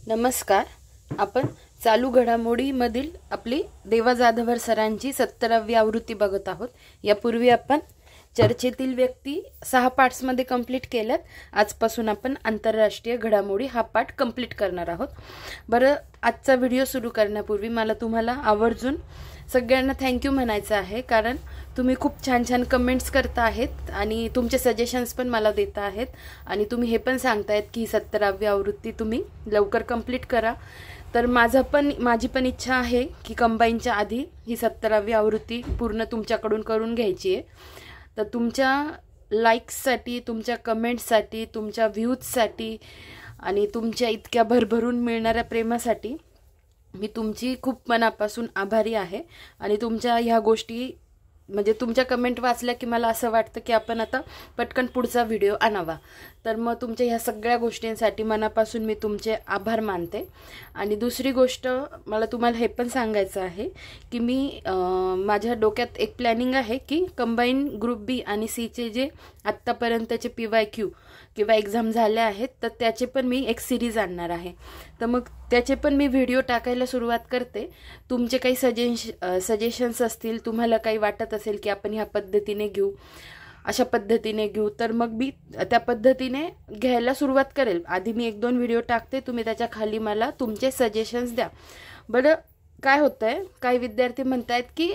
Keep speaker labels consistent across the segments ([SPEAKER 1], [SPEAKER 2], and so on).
[SPEAKER 1] नमस्कार. आपण चालू घडामोडीमधील आपली देवा जाधवर सरांची 70वी आवृत्ती बघत आहोत. यापूर्वी आपण चर्चेतील व्यक्ती 6 पार्ट्समध्ये कंप्लीट केल्यात. आजपासून आपण आंतरराष्ट्रीय घडामोडी हा पार्ट कंप्लीट करणार आहोत. बरं, आजचा व्हिडिओ सुरू करण्यापूर्वी मला तुम्हाला आवर्जून सगळ्यांना थँक्यू म्हणायचं आहे, कारण तुम्ही खूप छान छान कमेंट्स करता आहेत आणि तुमचे सजेशन्स पण मला देता आहेत आणि तुम्ही हे पण सांगतायत की 70वी आवृत्ती तुम्ही लवकर कंप्लीट करा. तर माझी पण इच्छा आहे की कंबाईनच्या आधी ही 70वी आवृत्ती पूर्ण तुमच्याकडून करून घ्यायची आहे. तर तुमच्या लाईक्ससाठी, तुमच्या कमेंट्ससाठी, तुमच्या व्ह्यूजसाठी आणि तुमच्या इतक्या भरभरून मिळणाऱ्या प्रेमासाठी मी तुमची खूप मनापासून आभारी आहे. आणि तुमच्या ह्या गोष्टी म्हणजे तुमच्या कमेंट वाचल्या की मला असं वाटतं की आपण आता पटकन पुढचा व्हिडिओ आणावा. तर मग तुमच्या ह्या सगळ्या गोष्टींसाठी मनापासून मी तुमचे आभार मानते. आणि दुसरी गोष्ट मला तुम्हाला हे पण सांगायचं आहे की माझ्या डोक्यात एक प्लॅनिंग आहे की कंबाईन ग्रुप बी आणि सीचे जे आत्तापर्यंतचे PYQ किंवा एक्झाम झाल्या आहेत तर त्याचे पण मी एक सिरीज आणणार आहे. तर मग त्याचे पण मी व्हिडिओ टाकायला सुरुवात करते. तुमचे काही सजेशन्स असतील, तुम्हाला काही वाटत असेल की आपण ह्या पद्धतीने घेऊ, अशा पद्धतीने घेऊ, तर मग मी त्या पद्धतीने घ्यायला सुरुवात करेल. आधी मी 1-2 व्हिडिओ टाकते, तुम्ही त्याच्या खाली मला तुमचे सजेशन्स द्या. बरं, काय होतंय, काही विद्यार्थी म्हणतायत की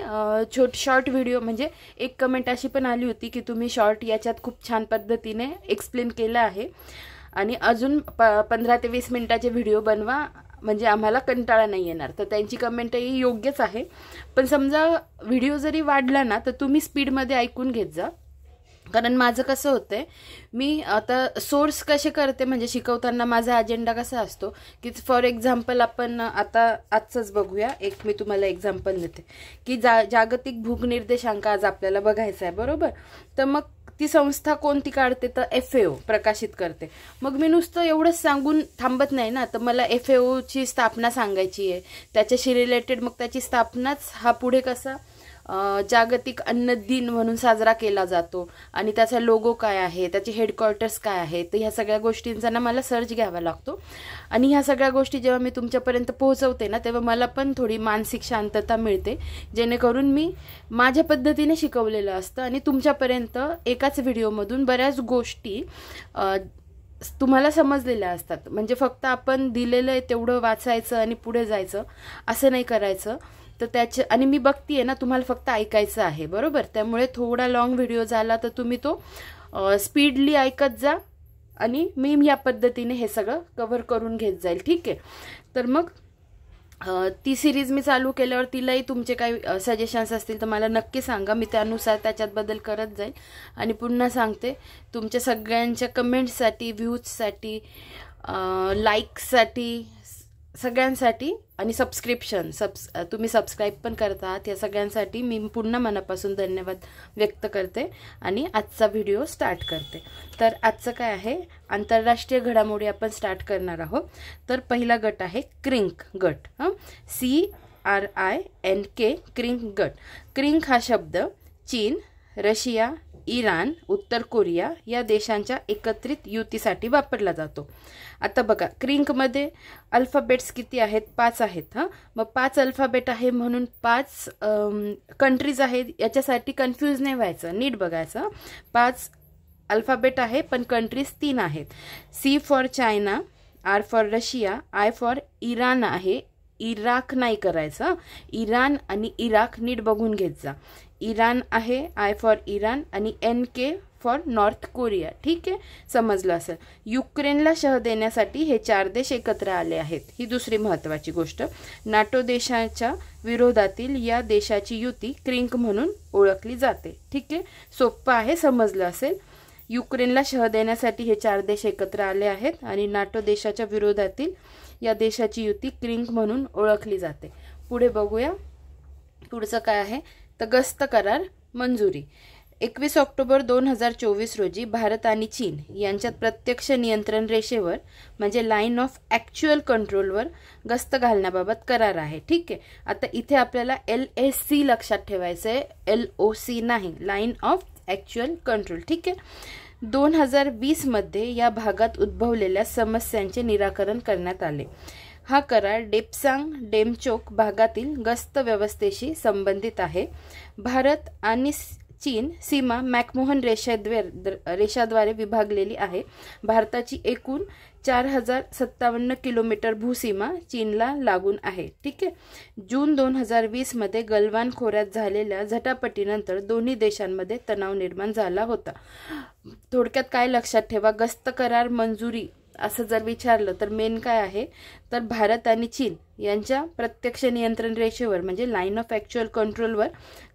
[SPEAKER 1] शॉर्ट व्हिडिओ, म्हणजे एक कमेंट अशी पण आली होती की तुम्ही शॉर्ट याच्यात खूप छान पद्धतीने एक्सप्लेन केलं आहे आणि अजून 15 ते 20 मिनिटाचे व्हिडिओ बनवा, म्हणजे आम्हाला कंटाळा नाही येणार. तर त्यांची कमेंटही योग्यच आहे. पण समजा व्हिडिओ जरी वाढला ना तर तुम्ही स्पीडमध्ये ऐकून घेत जा. कारण माझं कसं होतंय, मी आता सोर्स कसे करते, म्हणजे शिकवताना माझा अजेंडा कसा असतो की फॉर एक्झाम्पल आपण आता आजचंच बघूया. एक मी तुम्हाला एक्झाम्पल देते की जागतिक भूक निर्देशांक आज आपल्याला बघायचा आहे, बरोबर. तर मग ती संस्था कोणती काढते, तर FAO प्रकाशित करते. मग मी नुसतं एवढंच सांगून थांबत नाही ना, तर मला FAOची स्थापना सांगायची आहे, त्याच्याशी रिलेटेड. मग त्याची स्थापनाच हा पुढे कसा जागतिक अन्न दिन म्हणून साजरा केला जातो आणि त्याचा लोगो काय आहे, त्याचे हेडक्वार्टर्स काय आहे, तर ह्या सगळ्या गोष्टींचा ना मला सर्च घ्यावा लागतो. आणि ह्या सगळ्या गोष्टी जेव्हा मी तुमच्यापर्यंत पोहोचवते ना, तेव्हा मला पण थोडी मानसिक शांतता मिळते, जेणेकरून मी माझ्या पद्धतीने शिकवलेलं असतं आणि तुमच्यापर्यंत एकाच व्हिडिओमधून बऱ्याच गोष्टी तुम्हाला समजलेल्या असतात. म्हणजे फक्त आपण दिलेलं आहे तेवढं वाचायचं आणि पुढे जायचं असं नाही करायचं. तर आणि मी बघतीये ना, तुम्हाला फक्त ऐकायचं आहे, बरोबर. त्यामुळे थोडा लॉंग व्हिडिओ झाला तर तुम्ही तो स्पीडली ऐकत जा आणि मी या पद्धतीने हे सगळं कव्हर करून घेत जाईल, ठीक आहे. तर मग ती सिरीज मी चालू केल्यावर तिलाही तुमचे काही सजेशन्स असतील तर मला नक्की सांगा. मी त्यानुसार त्याच्यात बदल करत जाईल. आणि पुन्हा सांगते, तुमच्या सगळ्यांच्या कमेंट्ससाठी, व्ह्यूजसाठी, लाईकसाठी, सगळ्यांसाठी आणि तुम्ही सबस्क्राईब पण करतात, या सगळ्यांसाठी मी पुन्हा मनापासून धन्यवाद व्यक्त करते आणि आजचा व्हिडिओ स्टार्ट करते. तर आजचं काय आहे, आंतरराष्ट्रीय घडामोडी आपण स्टार्ट करणार आहोत. तर पहिला गट आहे क्रिंक गट. CRINK, क्रिंक गट. क्रिंक हा शब्द चीन, रशिया, इराण, उत्तर कोरिया या देशांच्या एकत्रित युतीसाठी वापरला जातो. आता बघा, क्रिंकमध्ये अल्फाबेट्स किती आहेत, 5 आहेत. मग 5 अल्फाबेट आहे म्हणून 5 कंट्रीज आहेत, याच्यासाठी कन्फ्यूज नाही व्हायचं, नीट बघायचं. 5 अल्फाबेट आहे पण कंट्रीज 3 आहेत. C for China, R for Russia, I for Iran आहे. इराक नाही करायचं, इराण आणि इराक नीट बघून घेत जा. इराण आहे, I फॉर इराण, आणि NK फॉर नॉर्थ कोरिया, ठीक आहे, समजलं असेल. युक्रेनला शह देण्यासाठी हे 4 देश एकत्र आले आहेत. ही दुसरी महत्त्वाची गोष्ट. नाटो देशाच्या विरोधातील या देशाची युती क्रिंक म्हणून ओळखली जाते, ठीक आहे. सोपं आहे, समजलं असेल. युक्रेनला शह देण्यासाठी हे 4 देश एकत्र आले आहेत आणि नाटो देशाच्या विरोधातील या देशाची युती क्रिंक म्हणून ओळखली जाते. पुढे बघूया पुढचं काय आहे. तर गस्त करार मंजुरी. 21 ऑक्टोबर 2024 रोजी भारत आणि चीन यांच्यात प्रत्यक्ष नियंत्रण रेषेवर म्हणजे लाईन ऑफ ॲक्च्युअल कंट्रोलवर गस्त घालण्याबाबत करार आहे, ठीक आहे. आता इथे आपल्याला LAC लक्षात ठेवायचं आहे, LOC नाही, लाईन ऑफ ॲक्च्युअल कंट्रोल, ठीक आहे. 2020 मध्ये या भागात उद्भवलेल्या समस्यांचे निराकरण करण्यात आले. हा करार डेप्सांग डेमचोक भागातील गस्त व्यवस्थेशी संबंधित आहे. भारत आणि चीन सीमा मॅकमोहन रेषाद्वारे विभागलेली आहे. भारताची एकूण 4057 किलोमीटर भूसीमा चीनला लागून आहे. ठीक आहे. जून 2020 मध्ये गलवान खोऱ्यात झालेल्या झटापटीनंतर दोन्ही देशांमध्ये तणाव निर्माण झाला होता. थोडक्यात काय लक्षात ठेवा, गस्त करार मंजुरी असं जर विचारलं तर मेन काय आहे तर भारत आणि चीन यांच्या प्रत्यक्ष नियंत्रण रेषेवर म्हणजे लाईन ऑफ ॲक्च्युअल कंट्रोलवर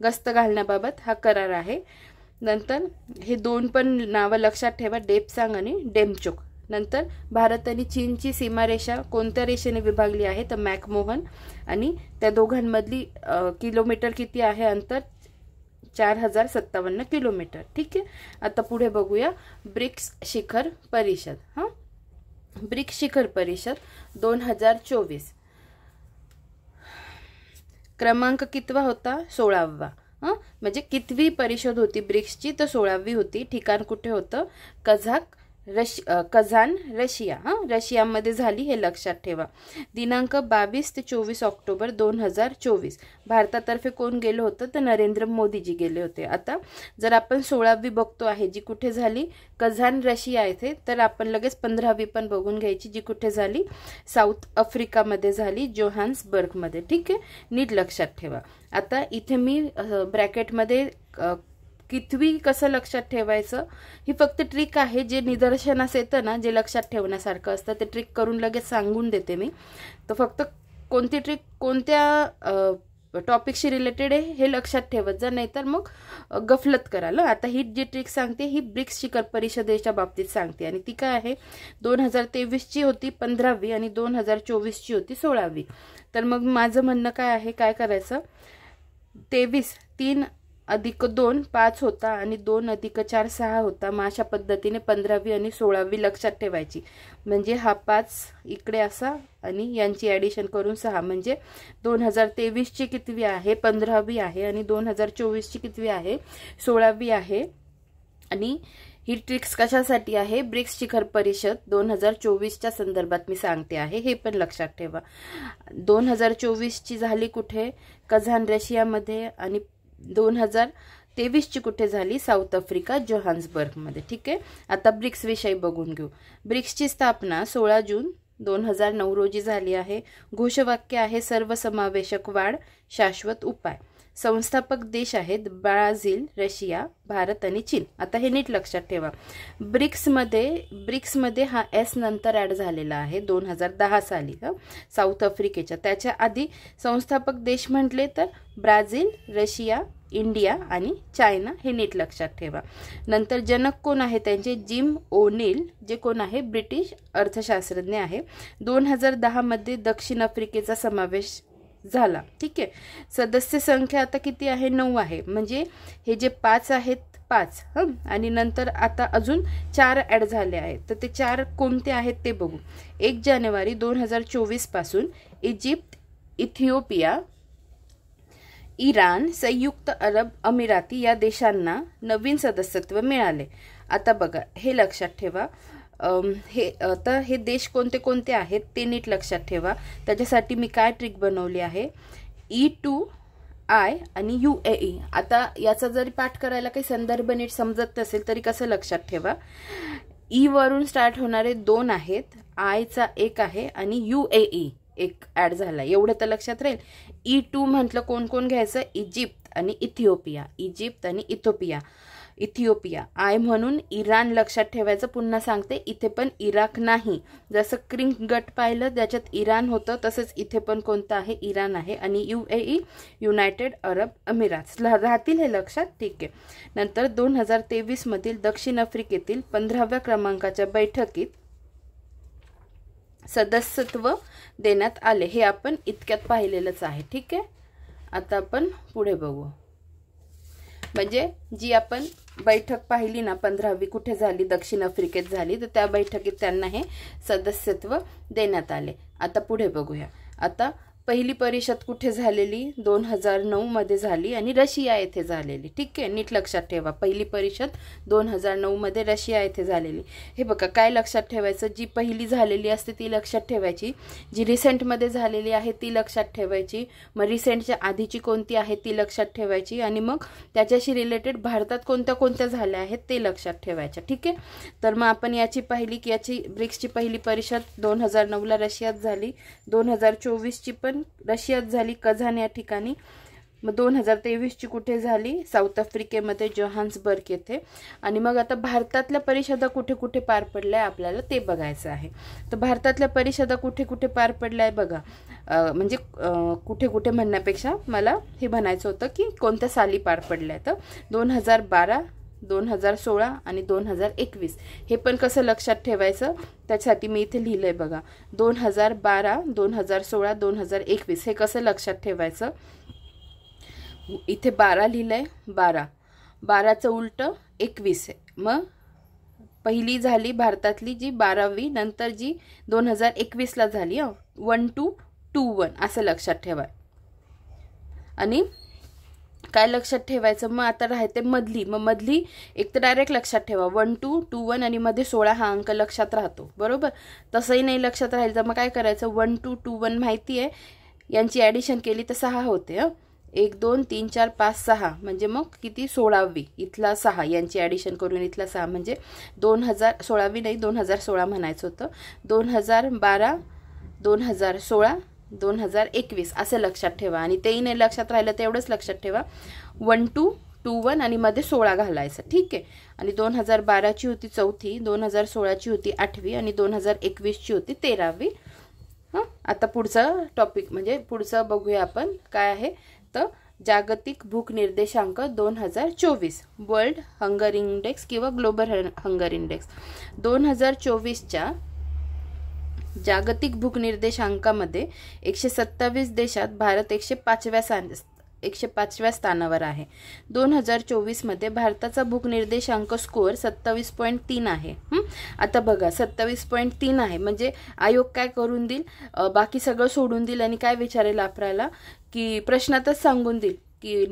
[SPEAKER 1] गस्त घालण्याबाबत हा करार आहे. नंतर हे दोन पण नावं लक्षात ठेवा, डेप्सांग आणि डेमचोक. नंतर भारत आणि चीनची सीमारेषा कोणत्या रेषेने विभागली आहे तर मॅकमोहन, आणि त्या दोघांमधली किलोमीटर किती आहे अंतर 4057 किलोमीटर. ठीक आहे. आता पुढे बघूया ब्रिक्स शिखर परिषद. ब्रिक्स शिखर परिषद 2024 क्रमांक कितवा होता 16वा. म्हणजे कितवी परिषद होती ब्रिक्सची तर 16वी होती. ठिकाण कुठे होतं कझान रशिया. रशियामध्ये झाली हे लक्षात ठेवा. दिनांक 22 ते 24 ऑक्टोबर 2024. भारतातर्फे कोण गेलो होतं तर नरेंद्र मोदीजी गेले होते. आता जर आपण 16वी बघतो आहे जी कुठे झाली कझान रशिया येथे, तर आपण लगेच 15वी पण बघून घ्यायची जी कुठे झाली साऊथ आफ्रिकामध्ये झाली जोहान्सबर्गमध्ये. ठीक आहे, नीट लक्षात ठेवा. आता इथे मी ब्रॅकेटमध्ये कितवी कसं लक्षात ठेवायचं ही फक्त ट्रिक आहे. जे निदर्शनास येतं ना, जे लक्षात ठेवण्यासारखं असतं ते ट्रिक करून लगेच सांगून देते मी. तर फक्त कोणती ट्रिक कोणत्या टॉपिकशी रिलेटेड आहे हे लक्षात ठेवत जा, नाहीतर मग गफलत कराल. आता ही जी ट्रिक सांगते ही ब्रिक्स शिखर परिषदेच्या बाबतीत सांगते आणि ती काय आहे 2023ची होती 15वी आणि 2024ची होती 16वी. तर मग माझं म्हणणं काय आहे, काय करायचं 23 3 अधिक 2 5 होता आणि 2 अधिक 4 6 होता. मग अशा पद्धतीने 15वी आणि 16वी लक्षात ठेवायची. म्हणजे हा 5 इकडे असा आणि यांची ॲडिशन करून 6 म्हणजे 2023ची कितवी आहे 15वी आहे आणि 2024ची कितवी आहे 16वी आहे. आणि ही ट्रिक्स कशासाठी आहे ब्रिक्स शिखर परिषद 2024च्या संदर्भात मी सांगते आहे, हे पण लक्षात ठेवा. 2024ची झाली कुठे कझान रशियामध्ये आणि 2023ची कुठे झाली साऊथ आफ्रिका जोहान्सबर्गमध्ये. ठीक आहे. आता ब्रिक्स विषयी बघून घेऊ. ब्रिक्सची स्थापना 16 जून 2009 रोजी झाली आहे. घोषवाक्य आहे सर्वसमावेशक वाढ शाश्वत उपाय. संस्थापक देश आहेत ब्राझील, रशिया, भारत आणि चीन. आता हे नीट लक्षात ठेवा. ब्रिक्समध्ये हा एस नंतर ॲड झालेला आहे 2010 साली साऊथ आफ्रिकेच्या. त्याच्या आधी संस्थापक देश म्हटले तर ब्राझील, रशिया, इंडिया आणि चायना, हे नीट लक्षात ठेवा. नंतर जनक कोण आहे त्यांचे जिम ओ'नील, जे कोण आहे ब्रिटिश अर्थशास्त्रज्ञ आहे. 2010 मध्ये दक्षिण आफ्रिकेचा समावेश झाला. ठीक आहे. सदस्य संख्या आता किती आहे 9 आहे. म्हणजे हे जे 5 आहेत 5 आणि नंतर आता अजून 4 ॲड झाले आहेत. तर ते 4 कोणते आहेत ते बघू. 1 जानेवारी 2024 पासून इजिप्त, इथिओपिया, इराण, संयुक्त अरब अमिराती या देशांना नवीन सदस्यत्व मिळाले. आता बघा हे लक्षात ठेवा. हे देश कोणते कोणते आहेत ते नीट लक्षात ठेवा. त्याच्यासाठी मी काय ट्रिक बनवली आहे E2I आणि UAE. आता याचा जरी पाठ करायला काही संदर्भ नीट समजत नसेल तरी कसं लक्षात ठेवा, E वरून स्टार्ट होणारे 2 आहेत, I चा 1 आहे आणि UAE 1 ॲड झाला. एवढं तर लक्षात राहील. E2 म्हटलं कोण कोण घ्यायचं इजिप्त आणि इथिओपिया. इजिप्त आणि इथिओपिया. आय म्हणून इराण लक्षात ठेवायचं. पुन्हा सांगते इथे पण इराक नाही. जसं क्रिंग गट पाहिलं त्याच्यात इराण होतं तसंच इथे पण कोणतं आहे इराण आहे. आणि UAE युनायटेड अरब अमिरात राहतील हे लक्षात. ठीक आहे. नंतर 2023 मधील दक्षिण आफ्रिकेतील 15व्या क्रमांकाच्या बैठकीत सदस्यत्व देण्यात आले. हे आपण इतक्यात पाहिलेलंच आहे. ठीक आहे. आता आपण पुढे बघू. म्हणजे जी आपण बैठक पाहिली ना 15वी कुठे झाली दक्षिण आफ्रिकेत झाली, तर त्या बैठकीत त्यांना हे सदस्यत्व देण्यात आले. आता पुढे बघूया. आता पहिली परिषद कुठे झालेली? 2009 मध्ये झाली आणि रशिया येथे झालेली. ठीक आहे, नीट लक्षात ठेवा. पहिली परिषद 2009 मध्ये रशिया येथे झालेली. हे बघा, काय लक्षात ठेवायचं? जी पहिली झालेली असते ती लक्षात ठेवायची, जी रिसेंटमध्ये झालेली आहे ती लक्षात ठेवायची, मग रिसेंटच्या आधीची कोणती आहे ती लक्षात ठेवायची, आणि मग त्याच्याशी रिलेटेड भारतात कोणत्या कोणत्या झाल्या आहेत ते लक्षात ठेवायच्या. ठीक आहे, तर मग आपण याची पाहिली की याची ब्रिक्सची पहिली परिषद 2009ला रशियात झाली, 2024ची पण रशियात झाली, कझान या ठिकाणी. मग 2023ची कुठे झाली? साऊथ आफ्रिकेमध्ये, जोहान्सबर्ग येथे. आणि मग आता भारतातल्या परिषदा कुठे कुठे पार पडल्या आपल्याला ते बघायचं आहे. तर भारतातल्या परिषदा कुठे कुठे पार पडल्या आहे बघा. म्हणजे कुठे कुठे म्हणण्यापेक्षा मला हे म्हणायचं होतं की कोणत्या साली पार पडल्या. तर 2012, 2016 आणि 2021. हे पण कसं लक्षात ठेवायचं त्यासाठी मी इथे लिहिलंय बघा. 2012, 2016, 2021 हे कसं लक्षात ठेवायचं? इथे 12 लिहिलंय. 12चं उलट 21 आहे. मग पहिली झाली भारतातली जी 12वी, नंतर जी 2021ला झाली. 1221 असं लक्षात ठेवा. आणि काय लक्षात ठेवायचं? मग आता राहते मधली. मग मधली एक तर डायरेक्ट लक्षात ठेवा 1221 आणि मध्ये 16 हा अंक लक्षात राहतो, बरोबर. तसंही नाही लक्षात राहील तर मग काय करायचं? 1221 माहिती आहे, यांची ॲडिशन केली तर 6 होते. 1 2 3 4 5 6 म्हणजे मग किती? 16वी. इथला 6 यांची ॲडिशन करून इथला 6 म्हणजे 2016वी नाही 2016 म्हणायचं होतं. 2012, 2016, 2021 असं लक्षात ठेवा. आणि तेही नाही लक्षात राहिलं तर एवढंच लक्षात ठेवा 1221 आणि मध्ये 16 घालायचं. ठीक आहे. आणि 2012ची होती 4थी, 2016ची होती 8वी आणि 2021ची होती 13वी. आता पुढचा टॉपिक म्हणजे पुढचं बघूया आपण काय आहे. तर जागतिक भूक निर्देशांक 2024 वर्ल्ड हंगर इंडेक्स किंवा ग्लोबल हंगर इंडेक्स 2024च्या जागतिक भूक निर्देशांकामध्ये 127 देशात भारत 105व्या स्थानावर आहे. 2024 मध्ये भारताचा भूक निर्देशांक स्कोअर 27.3 आहे. आता बघा 27.3 आहे म्हणजे आयोग काय करून देईल? बाकी सगळं सोडून देईल आणि काय विचारेल आपल्याला की प्रश्नातच सांगून देईल की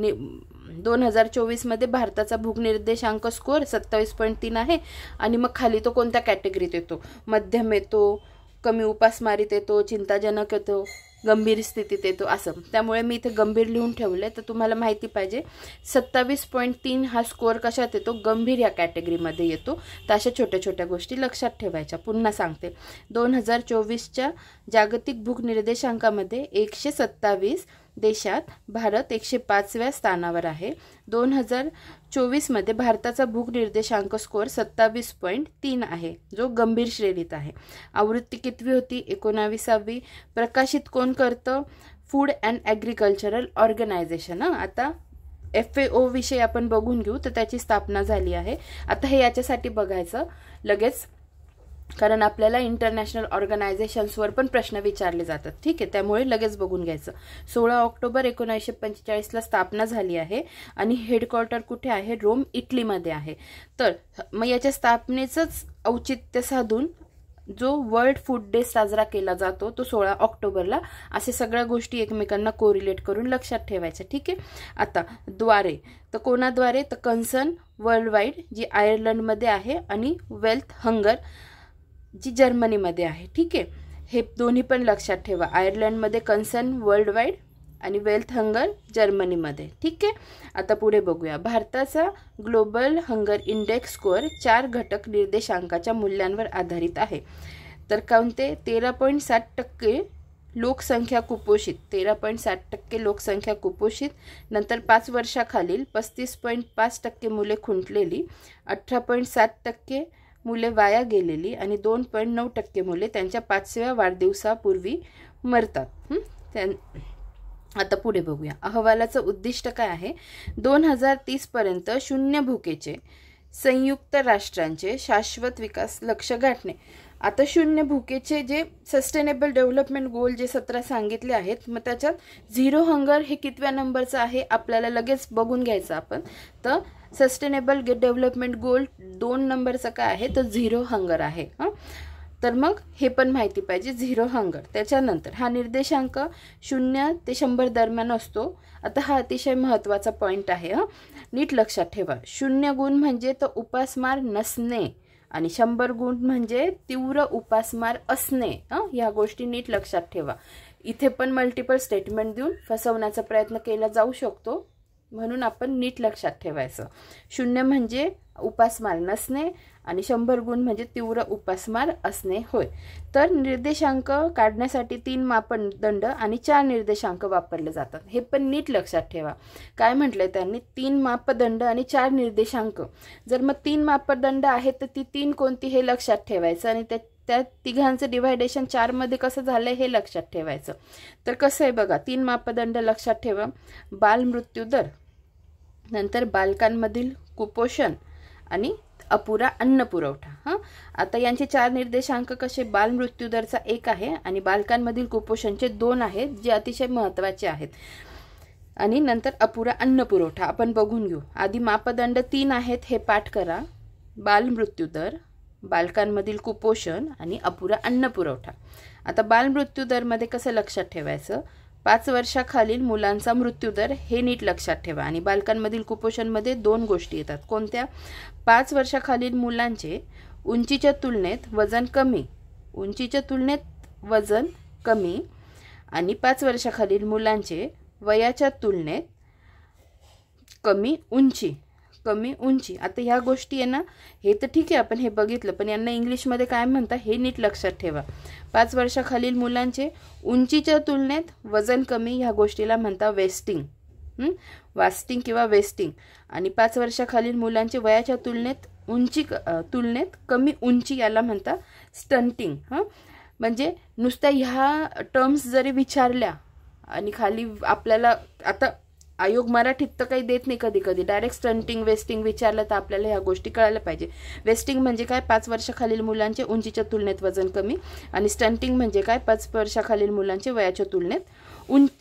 [SPEAKER 1] 2024 मध्ये भारताचा भूक निर्देशांक स्कोअर 27.3 आहे आणि मग खाली तो कोणत्या कॅटेगरीत येतो? मध्यम येतो, कमी उपासमारीत येतो, चिंताजनक येतो, गंभीर स्थितीत येतो असं. त्यामुळे मी इथे गंभीर लिहून ठेवले. तर तुम्हाला माहिती पाहिजे 27.3 हा स्कोअर कशात येतो? गंभीर या कॅटेगरीमध्ये येतो. तर अशा छोट्या छोट्या गोष्टी लक्षात ठेवायच्या. पुन्हा सांगते 2024च्या जागतिक भूक निर्देशांकामध्ये 127 देशात भारत 105व्या स्थानावर आहे. 2024 मध्ये भारताचा भूक निर्देशांक स्कोअर 27.3 आहे जो गंभीर श्रेणीत आहे. आवृत्ती कितवी होती? 19वी. प्रकाशित कोण करतं? Food and agricultural organisation. आता FAO विषयी आपण बघून घेऊ. तर त्याची स्थापना झाली आहे. आता हे याच्यासाठी बघायचं लगेच कारण आपल्याला इंटरनॅशनल ऑर्गनायझेशन्सवर पण प्रश्न विचारले जातात. ठीक आहे, त्यामुळे लगेच बघून घ्यायचं. 16 ऑक्टोबर 1945ला स्थापना झाली आहे आणि हेडक्वार्टर कुठे आहे? रोम, इटलीमध्ये आहे. तर मग याच्या स्थापनेचंच औचित्य साधून जो वर्ल्ड फूड डे साजरा केला जातो तो 16 ऑक्टोबरला. असे सगळ्या गोष्टी एकमेकांना कोरिलेट करून लक्षात ठेवायच्या. ठीक आहे. आता द्वारे तर कोणाद्वारे? तर कन्सर्न वर्ल्ड वाईड जी आयर्लंडमध्ये आहे आणि वेल्थ हंगर जी जर्मनीमध्ये आहे. ठीक आहे, हे दोन्ही पण लक्षात ठेवा. आयर्लंडमध्ये कन्सर्न वर्ल्ड वाईड आणि वेल्थ हंगर जर्मनीमध्ये. ठीक आहे. आता पुढे बघूया. भारताचा ग्लोबल हंगर इंडेक्स स्कोअर 4 घटक निर्देशांकाच्या मूल्यांवर आधारित आहे. तर कोणते? 13.7% लोकसंख्या कुपोषित, 13.7% लोकसंख्या कुपोषित, नंतर 5 वर्षाखालील 35.5% मुले खुंटलेली, 18.7% मुले वाया गेलेली आणि 2.9% मुले त्यांच्या 5व्या वाढदिवसापूर्वी मरतात. आता पुढे बघूया. अहवालाचं उद्दिष्ट काय आहे? 2030 पर्यंत शून्य भुकेचे संयुक्त राष्ट्रांचे शाश्वत विकास लक्ष्य गाठणे. आता शून्य भुकेचे जे सस्टेनेबल डेव्हलपमेंट गोल जे 17 सांगितले आहेत मग त्याच्यात झिरो हंगर हे कितव्या नंबरचं आहे आपल्याला लगेच बघून घ्यायचं आपण. तर सस्टेनेबल डेव्हलपमेंट गोल 2 नंबरचं काय आहे? तर झिरो हंगर आहे. तर मग हे पण माहिती पाहिजे, 0 हंगर. त्याच्यानंतर हा निर्देशांक 0 ते 100 दरम्यान असतो. आता हा अतिशय महत्त्वाचा पॉईंट आहे, नीट लक्षात ठेवा. 0 गुण म्हणजे तो उपासमार नसणे आणि 100 गुण म्हणजे तीव्र उपासमार असणे. ह्या गोष्टी नीट लक्षात ठेवा. इथे पण मल्टिपल स्टेटमेंट देऊन फसवण्याचा प्रयत्न केला जाऊ शकतो, म्हणून आपण नीट लक्षात ठेवायचं. 0 म्हणजे उपासमार नसणे आणि 100 गुण म्हणजे तीव्र उपासमार असणे होय. तर निर्देशांक काढण्यासाठी 3 मापदंड आणि 4 निर्देशांक वापरले जातात. हे पण नीट लक्षात ठेवा. काय म्हटलंय त्यांनी, 3 मापदंड आणि 4 निर्देशांक. जर मग 3 मापदंड आहेत तर ती 3 कोणती हे लक्षात ठेवायचं आणि त्या तिघांचं डिव्हायडेशन 4 मध्ये कसं झालंय हे लक्षात ठेवायचं. तर कसं आहे बघा, 3 मापदंड लक्षात ठेवा. बाल मृत्यू दर, नंतर बालकांमधील कुपोषण आणि अपुरा अन्न पुरवठा. आता यांचे 4 निर्देशांक कसे, बाल मृत्यू दरचा 1 आहे आणि बालकांमधील कुपोषणचे 2 आहेत, जे अतिशय महत्त्वाचे आहेत. आणि नंतर अपुरा अन्न पुरवठा आपण बघून घेऊ. आधी मापदंड 3 आहेत हे पाठ करा. बाल मृत्यू दर, बालकांमधील कुपोषण आणि अपुरा अन्न पुरवठा. आता बाल मृत्यू दर मध्ये कसं लक्षात ठेवायचं, 5 वर्षाखालील मुलांचा मृत्यूदर हे नीट लक्षात ठेवा. आणि बालकांमधील कुपोषणमध्ये 2 गोष्टी येतात. कोणत्या, 5 वर्षाखालील मुलांचे उंचीच्या तुलनेत वजन कमी, उंचीच्या तुलनेत वजन कमी आणि 5 वर्षाखालील मुलांचे वयाच्या तुलनेत कमी उंची, कमी उंची. आता ह्या गोष्टी आहे ना, हे तर ठीक आहे आपण हे बघितलं, पण यांना इंग्लिशमध्ये काय म्हणतात हे नीट लक्षात ठेवा. 5 वर्षाखालील मुलांचे उंचीच्या तुलनेत वजन कमी, ह्या गोष्टीला म्हणतात वेस्टिंग, वास्टिंग किंवा वेस्टिंग. आणि 5 वर्षाखालील मुलांचे वयाच्या तुलनेत कमी उंची, याला म्हणतात स्टंटिंग. म्हणजे नुसत्या ह्या टर्म्स जरी विचारल्या आणि खाली आपल्याला, आता आयोग मराठीत तर काही देत नाही, कधी कधी डायरेक्ट स्टंटिंग वेस्टिंग विचारलं तर आपल्याला ह्या गोष्टी कळायला पाहिजे. वेस्टिंग म्हणजे काय, 5 वर्षाखालील मुलांचे उंचीच्या तुलनेत वजन कमी, आणि स्टंटिंग म्हणजे काय, 5 वर्षाखालील मुलांचे वयाच्या तुलनेत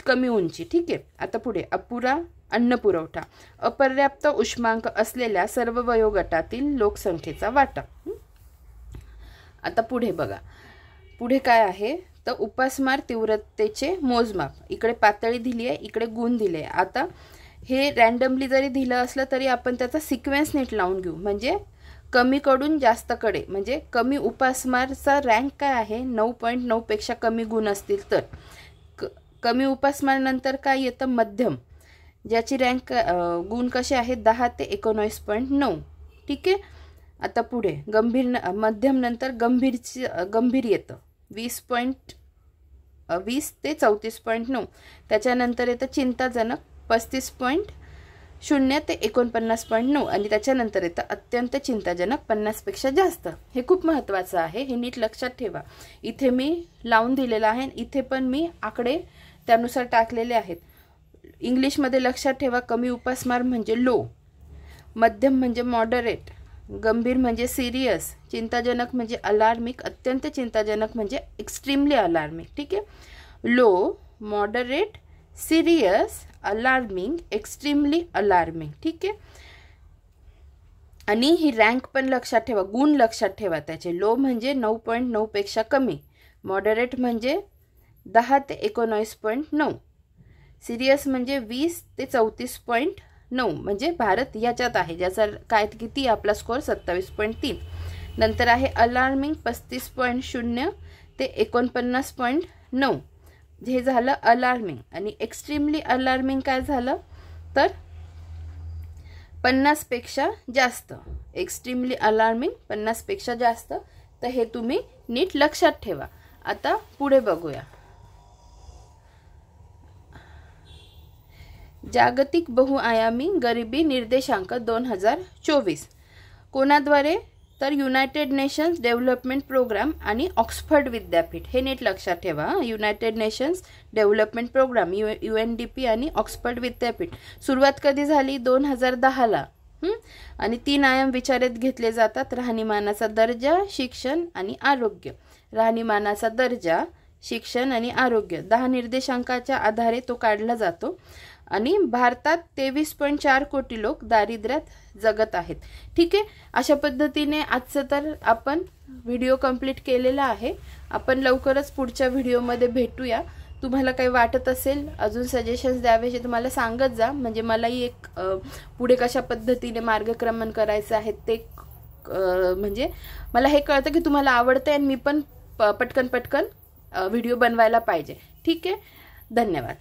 [SPEAKER 1] कमी उंची. ठीक आहे. आता पुढे अपुरा अन्न पुरवठा, अपर्याप्त उष्मांक असलेल्या सर्व वयोगटातील लोकसंख्येचा वाटा. आता पुढे बघा, पुढे काय आहे तर उपासमार तीव्रतेचे मोजमाप. इकडे पातळी दिली आहे, इकडे गुण दिले. आता हे रॅन्डमली जरी दिलं असलं तरी आपण त्याचा सिक्वेन्स नीट लावून घेऊ. म्हणजे कमीकडून जास्तकडे, म्हणजे कमी उपासमारचा रँक काय आहे, 9.9 पेक्षा कमी गुण असतील तर. कमी उपासमार नंतर काय येतं, मध्यम, ज्याची रँक गुण कसे आहेत 10 ते 19.9. ठीक आहे. आता पुढे गंभीर, मध्यम नंतर गंभीर येतं 20 ते 34.9. त्याच्यानंतर येतं चिंताजनक 35.0 ते 49.9 आणि त्याच्यानंतर येतं अत्यंत चिंताजनक 50 पेक्षा जास्त. हे खूप महत्त्वाचं आहे, हे नीट लक्षात ठेवा. इथे मी लावून दिलेलं आहे, इथे पण मी आकडे त्यानुसार टाकलेले आहेत. इंग्लिशमध्ये लक्षात ठेवा, कमी उपासमार म्हणजे लो, मध्यम म्हणजे मॉडरेट, गंभीर म्हणजे सिरियस, चिंताजनक म्हणजे अलार्मिक, अत्यंत चिंताजनक म्हणजे एक्स्ट्रीमली अलार्मिक. ठीक आहे. Low, moderate, serious, alarming, extremely alarming. ठीक आहे. आणि ही रँक पण लक्षात ठेवा, गुण लक्षात ठेवा त्याचे. लो म्हणजे 9.9 पेक्षा कमी, मॉडरेट म्हणजे 10 ते 19.9, सिरियस म्हणजे 20 ते 34.9, म्हणजे भारत याच्यात आहे, ज्याचा काय किती आपला स्कोअर 27.3. नंतर आहे अलार्मिंग 35.0 ते 49.9, हे झालं अलार्मिंग. आणि एक्स्ट्रीमली अलार्मिंग काय झालं तर 50 पेक्षा जास्त, एक्स्ट्रीमली अलार्मिंग 50 पेक्षा जास्त. तर हे तुम्ही नीट लक्षात ठेवा. आता पुढे बघूया, जागतिक बहुआयामी गरिबी निर्देशांक 2024 कोणाद्वारे तर युनायटेड नेशन्स डेव्हलपमेंट प्रोग्राम आणि ऑक्सफर्ड विद्यापीठ. हे नीट लक्षात ठेवा, United Nations Development Programme UNDP आणि ऑक्सफर्ड विद्यापीठ. सुरुवात कधी झाली, 2010ला. आणि 3 आयाम विचारात घेतले जातात, राहणीमानाचा दर्जा, शिक्षण आणि आरोग्य. राहणीमानाचा दर्जा, शिक्षण आणि आरोग्य 10 निर्देशांकाच्या आधारे तो काढला जातो. आणि भारतात 23.4 कोटी लोक दारिद्र्यात जगत आहेत. ठीक आहे, अशा पद्धतीने आजचं तर आपण व्हिडिओ कंप्लीट केलेला आहे. आपण लवकरच पुढच्या व्हिडिओमध्ये भेटूया. तुम्हाला काही वाटत असेल अजून सजेशन्स द्यावेसे तुम्हाला सांगत जा, म्हणजे मलाही एक पुढे कशा पद्धतीने मार्गक्रमण करायचं आहे ते म्हणजे मला हे कळतं की तुम्हाला आवडतं आणि मी पण पटकन व्हिडिओ बनवायला पाहिजे. ठीक आहे, धन्यवाद.